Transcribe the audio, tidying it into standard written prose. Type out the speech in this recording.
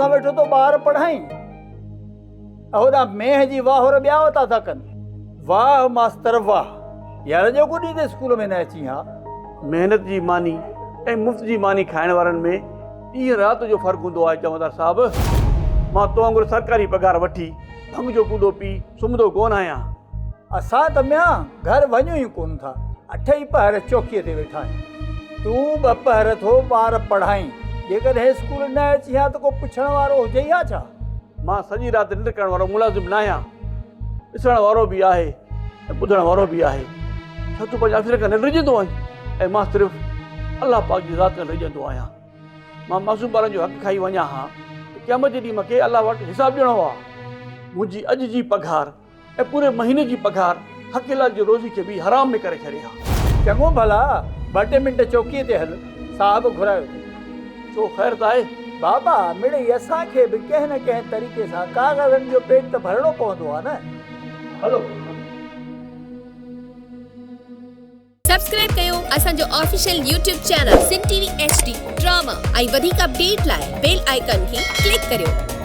वेठो तो ॿार पढ़ाई होॾां मेह जी वाहुर ॿिया था था कनि। वाह मास्तर वाह, यार जो को ॾींहुं स्कूल में न अची हा। मेहनत जी मानी ऐं मुफ़्त जी मानी खाइण वारनि में ॾींहुं राति जो फ़र्क़ु हूंदो आहे। जमादार साहिबु, मां तो वांगुरु सरकारी पघार वठी भंग जो कूड़ो पी सुम्हंदो कोन आहियां। असां त मिया घर वञूं ई कोन था, 8 ई पहर चौकीअ ते वेठा आहियूं। तूं 2 पहर थो ॿार पढ़ाई, जेकॾहिं स्कूल न अची हा त को पुछण वारो हुजे हा छा? मां सॼी राति निंड करण वारो मुलाज़िम न आहियां। ॾिसण वारो बि आहे ऐं ॿुधण वारो बि आहे। छा तूं पंहिंजे अफ़सर खां निंड रिझंदो आहीं ऐं मां सिर्फ़ु अलाह पाक जी ज़ात खां रिझंदो आहियां। मां मासूम ॿारनि जो हक़ खाई वञा हा त क़यामत जे ॾींहुं मूंखे अलाह वटि हिसाबु ॾियणो आहे। मुंहिंजी अॼु जी पघार ऐं पूरे महीने जी पघार हक़ीलात जी रोज़ी खे बि हराम में करे छॾे हा। चङो भला 2 मिंट चौकीअ ते हल, साहिबु घुरायो। छो ख़ैर त आहे? बाबा मिड़ई असांखे बि कंहिं न कंहिं तरीक़े सां कागज़नि जो पेट त भरणो पवंदो आहे न। हलो सब्सक्राइब कयो असांजो official YouTube channel Sindh TV HD drama ऐं वधीक अपडेट लाइ बेल आइकन खे क्लिक करियो।